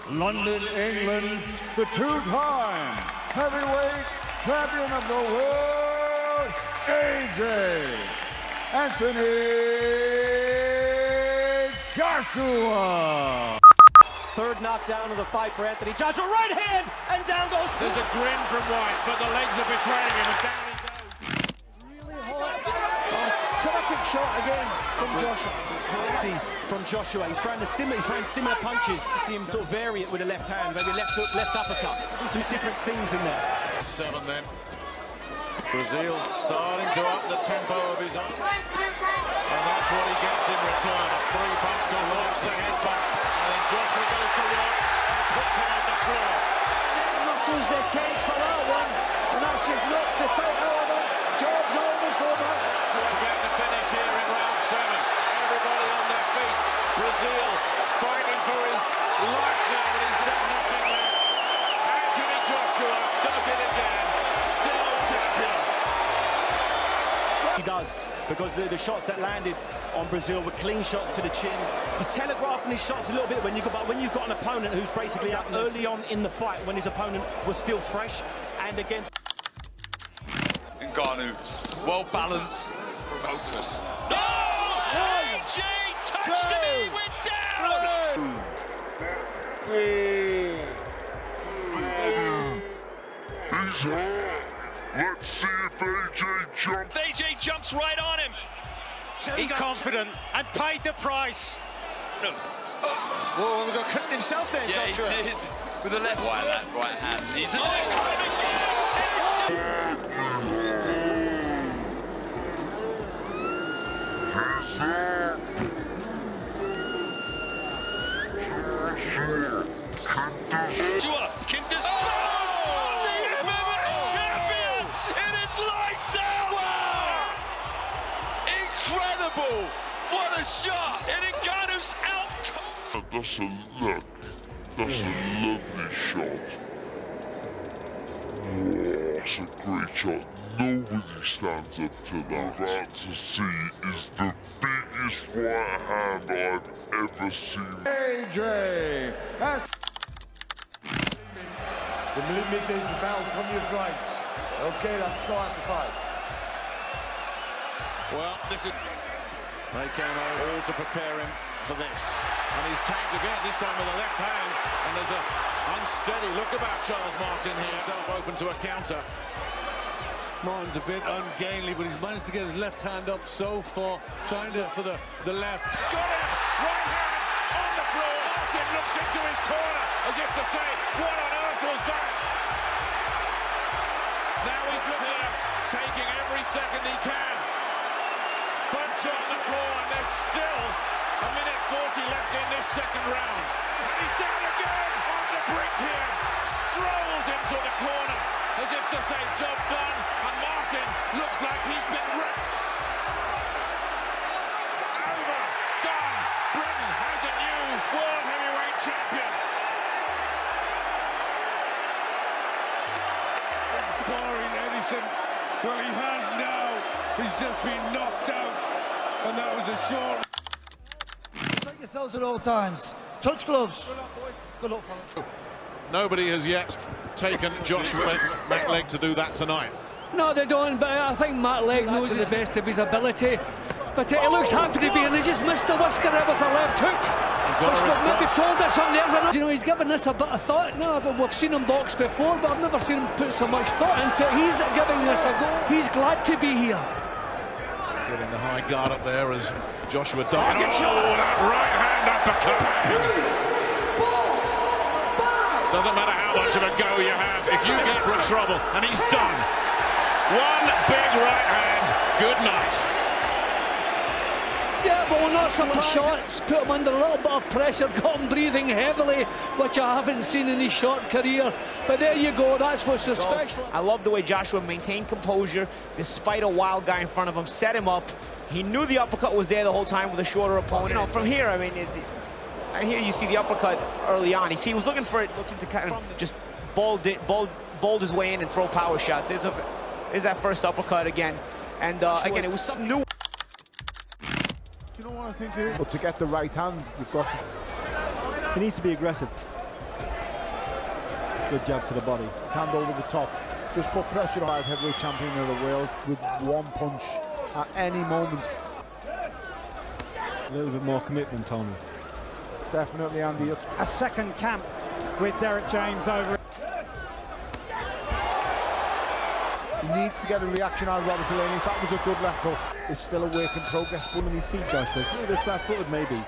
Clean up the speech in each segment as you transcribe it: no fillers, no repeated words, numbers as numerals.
London, England, the two-time heavyweight champion of the world, AJ Anthony Joshua. Third knockdown of the fight for Anthony Joshua. Right hand, and down goes. There's a grin from White, but the legs are betraying him, and down he goes. Terrific shot again from Joshua. From Joshua, he's trying similar punches. You see him sort of vary it with a left hand, maybe left hook, left uppercut. Two different things in there. 7 then. Brazil starting to up the tempo of his own. And that's what he gets in return. A 3-punch launch the headbutt. And then Joshua goes to work and puts him on the floor. Muscles their case for that one. And that's just knocked the fight out of it. Job's almost over. So we get the finish here in round 7. Everybody on their feet. Brazil fighting for his life now, but he's got nothing left. Anthony Joshua does it again. Still champion. He does, because the shots that landed on Brazil were clean shots to the chin. He's telegraphing his shots a little bit when you've got an opponent who's basically out early on in the fight when his opponent was still fresh and against. Ngannou, well balanced from openness. No! AJ touched him, he went down! He's hurt. Let's see if AJ jumps. AJ jumps right on him. He's confident and paid the price. No. Whoa, we've got cut himself there, Yeah, Joshua. he did. With the left right hand. He's Joshua can dispose the MMA champion. It is lights out. Wow! Incredible! What a shot! And Ngannou's out. That's a look. That's a lovely shot. Wow, that's a great shot. Nobody stands up to that. What we're about to see is the biggest right hand I've ever seen. AJ. The limit is the bell from your right. Okay, let's start the fight. Well, this is... They came all to prepare him for this. And he's tagged again, this time with the left hand. And there's an unsteady look about Charles Martin here. Himself open to a counter. Martin's a bit ungainly, but he's managed to get his left hand up so far, trying to for the left. Got him! Right hand on the floor. Martin looks into his corner as if to say, what on earth was that? Now he's looking at taking every second he can. Bunch on the floor, and there's still a minute 40 left in this second round. And he's down again on the brink here. Strolls into the corner as if to say, job done. And Martin looks like he's been wrecked. Over, done. Britain has a new world heavyweight champion. Sparring anything. Well, he has now. He's just been knocked out, and that was a short. Protect yourselves at all times. Touch gloves. Good luck, fellas. Nobody has yet taken Joshua's back leg to do that tonight. No, they don't, but I think Matt Legg knows to the best of his ability. But he looks happy to be, and he just missed the whisker there with a left hook. Which maybe told us something. You know, he's given this a bit of thought. No, but we've seen him box before, but I've never seen him put so much thought into it. He's giving this a go. He's glad to be here. Getting the high guard up there as Joshua targets. Oh, that right hand uppercut. Doesn't matter how much of a go you have, if you get for trouble, and he's done. One big right hand. Good night. Yeah, but we're not surprised. Shots put him under a little bit of pressure, got him breathing heavily, which I haven't seen in his short career. But there you go, that's what's so special. I love the way Joshua maintained composure despite a wild guy in front of him, set him up. He knew the uppercut was there the whole time with a shorter opponent. You know, from here, I mean, here you see the uppercut early on. He was looking for it, looking to kind of just bold his way in and throw power shots. It's that first uppercut again. And again, it was something new. Do you know what I think here? But to get the right hand, you've got to... He needs to be aggressive. Good jab to the body. Hand over the top. Just put pressure on heavyweight champion of the world with one punch at any moment. A little bit more commitment, Tony. Definitely, Andy. A second camp with Derek James over. He needs to get a reaction out of Robert Alenius. That was a good left hook. It's still a work in progress. One of his feet, Joshua. It's a little bit flat-footed, maybe.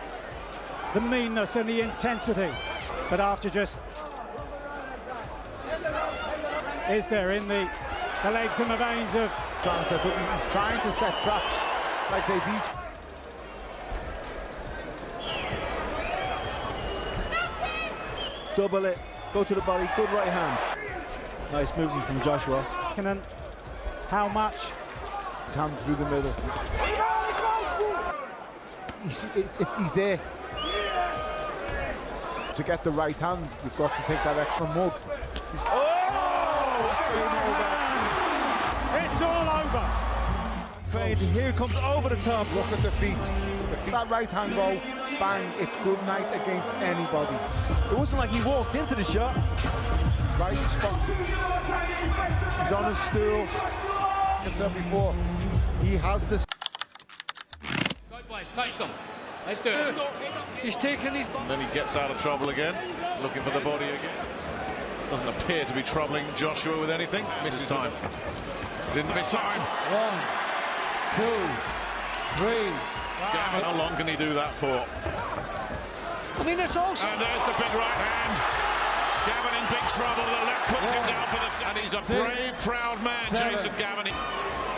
The meanness and the intensity, but after just is there in the legs and the veins of Jonathan. He's trying to set traps. Like I say, these. Double it, go to the body, good right hand. Nice movement from Joshua. How much? His hand through the middle. He's there. To get the right hand, you've got to take that extra move. It's all over. Fade, here it comes over the top. Look at the feet. That right hand go, bang, it's good night against anybody. It wasn't like he walked into the shot. Right spot. He's on his stool. Like I said before, he has this. Good boys, touch them. Let's do it. He's taking his... And then he gets out of trouble again, looking for the body again. Doesn't appear to be troubling Joshua with anything. Misses time. Didn't miss time. 1, 2, 3. Gavin, how long can he do that for? I mean, it's also... And there's the big right hand. Gavin in big trouble. The left puts him down for the... And he's a brave, proud man, Jason Gavin.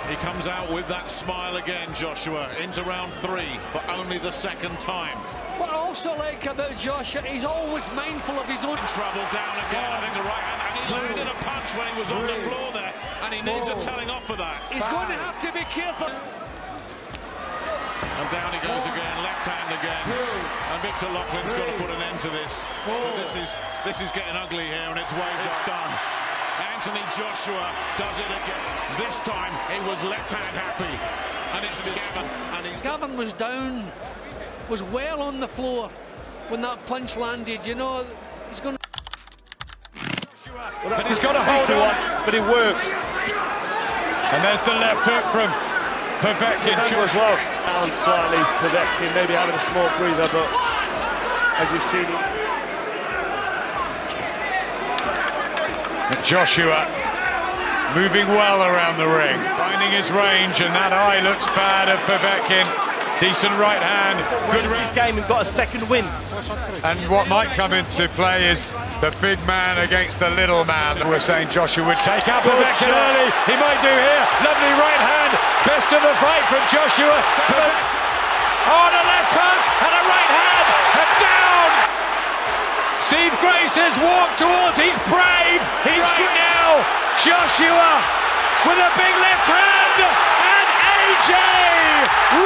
He comes out with that smile again, Joshua, into round 3 for only the second time. What I also like about Joshua, he's always mindful of his own... In trouble, down again, I think the right hand. And he landed a punch when he was on the floor there. And he needs a telling off for that. He's going to have to be careful. And down he goes again, left hand again. And Victor Loughlin's got to put an end to this. But this is getting ugly here, and it's done. Anthony Joshua does it again. This time he was left hand happy. And it's Gavin. And Gavin was down, was well on the floor when that punch landed. You know, he's going to... But he's got to hold on, but it works. And there's the left hook from Povetkin. Well, down slightly, Povetkin maybe having a small breather, but as you've seen it. Joshua moving well around the ring, finding his range, and that eye looks bad of Povetkin. Decent right hand, good this game and got a second win. And what might come into play is the big man against the little man. We're saying Joshua would take out Povetkin early. He might do here. Lovely right hand. Best of the fight from Joshua. On a left hook and a right hand. And down. Steve Grace has walked towards. He's brave. He's good now. Joshua with a big left hand. And AJ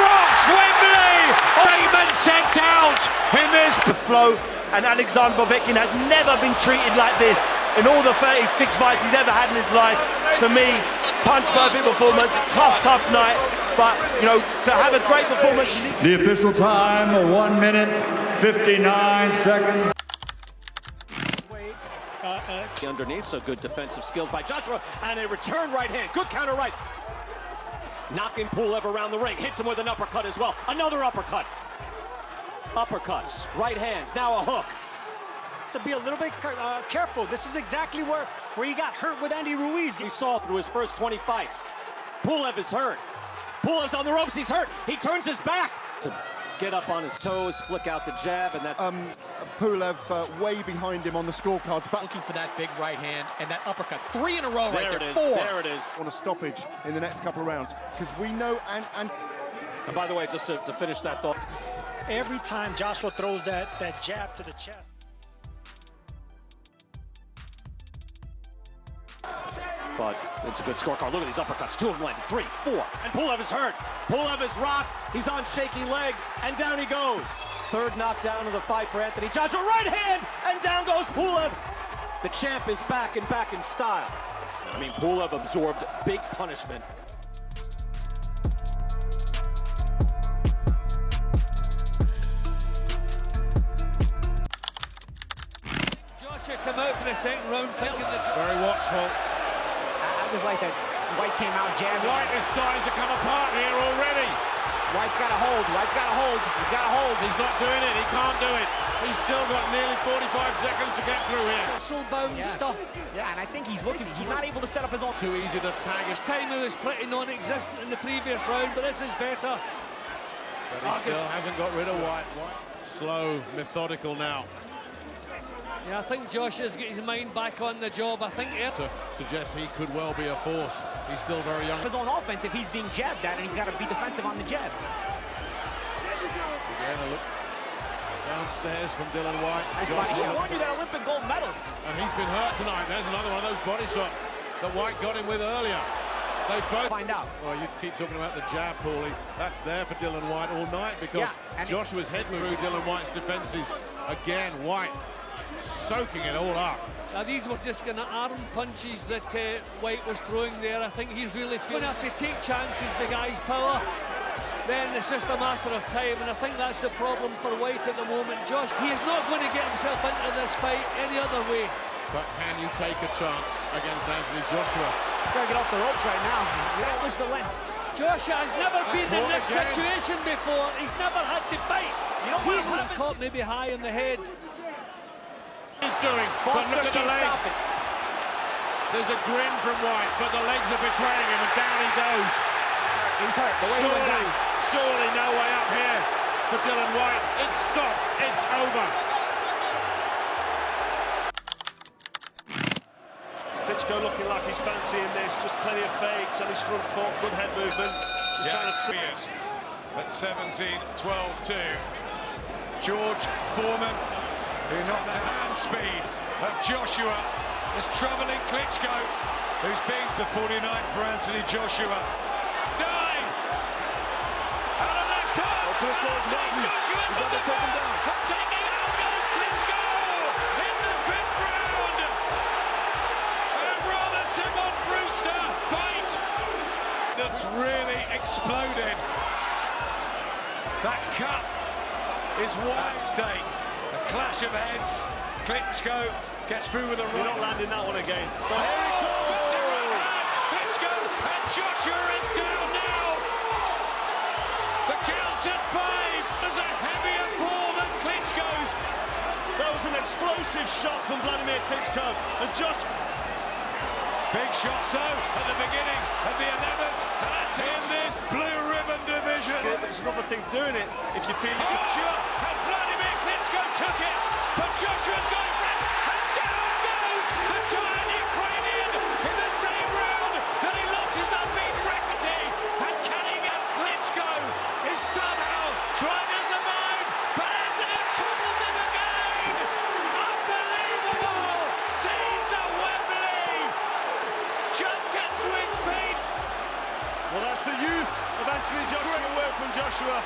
rocks Wembley. Raymond sent out in this. The flow, and Alexander Povetkin has never been treated like this in all the 36 fights he's ever had in his life. For me, punch perfect performance, tough night, but you know, to have a great performance. The official time, 1 minute, 59 seconds. Underneath, so good defensive skills by Joshua, and a return right hand, good counter right. Knocking Pulev around the ring, hits him with an uppercut as well. Another uppercut. Uppercuts, right hands, now a hook. To be a little bit careful. This is exactly where he got hurt with Andy Ruiz. He saw through his first 20 fights. Pulev is hurt. Pulev's on the ropes, he's hurt. He turns his back. To get up on his toes, flick out the jab, and that... Pulev way behind him on the scorecards. But looking for that big right hand and that uppercut. 3 in a row right there. It is. 4. There it is. On a stoppage in the next couple of rounds. Because we know, and by the way, just to finish that thought. Every time Joshua throws that jab to the chest. But it's a good scorecard. Look at these uppercuts. 2 of them landed. 3, 4. And Pulev is hurt. Pulev is rocked. He's on shaky legs. And down he goes. Third knockdown of the fight for Anthony Joshua. Right hand. And down goes Pulev. The champ is back in style. I mean, Pulev absorbed big punishment. Joshua come out for the second round thinking that... Very watchful. I was like that. White came out jamming. White is starting to come apart here already. White's got to hold. White's got to hold. He's got to hold. He's not doing it. He can't do it. He's still got nearly 45 seconds to get through here. Soul-bound stuff. Yeah, and I think he's looking. He's not able to set up his own. Too easy to tag it. His timing was pretty non-existent in the previous round, but this is better. But he still hasn't got rid of White. Slow, methodical now. Yeah, I think Josh has got his mind back on the job. I think to suggest he could well be a force. He's still very young. His own offense if he's being jabbed at, and he's got to be defensive on the jab. Again, a look downstairs from Dylan White. Nice body shot. Won you that Olympic gold medal. And he's been hurt tonight. There's another one of those body shots that White got him with earlier. They both find out. Well, you keep talking about the jab, Paulie. That's there for Dylan White all night because Joshua's head through Dylan White's defenses. Again, White soaking it all up. Now these were just kind of arm punches that White was throwing there. I think he's really going to have to take chances, the guy's power. Then it's just a matter of time, and I think that's the problem for White at the moment. Josh, he is not going to get himself into this fight any other way. But can you take a chance against Anthony Joshua? He's got to get off the ropes right now. Establish the length. Joshua has never been in this situation before. He's never had to fight. He's been caught maybe high in the head. He's doing, but look at the legs. There's a grin from White, but the legs are betraying him, and down he goes. He's hurt. The way he went down. Surely no way up here for Dylan White. It's stopped. It's over. Klitschko looking like he's fancying this. Just plenty of fakes on his front foot. Good head movement. Just trying to trip. At 17-12-2. George Foreman, who knocked down hand speed of Joshua, is troubling Klitschko, who's being the 49th for Anthony Joshua. Dive! Out of left hook! Joshua's on the verge of taking out goes Klitschko in the 5th round! A rather Simon Brewster fight that's really exploded. That cut is wide stake. A clash of heads. Klitschko gets through with a right. You're not landing that one again. But here it comes. Klitschko and Joshua is down now. The count's at 5. There's a heavier fall than Klitschko's. That was an explosive shot from Vladimir Klitschko. And just big shots though at the beginning of the 11th. And in this blue ribbon division. There's another thing doing it. If you feel it's Joshua and Vladimir Klitschko took it, but Joshua's going for it, and down goes the giant Ukrainian in the same round that he lost his unbeaten Rackety. And can he get Klitschko? Is somehow trying to survive, but Anthony topples him again. Unbelievable! Scenes at Wembley. Just gets to his feet. well, that's the youth of Anthony Joshua. Great work from Joshua.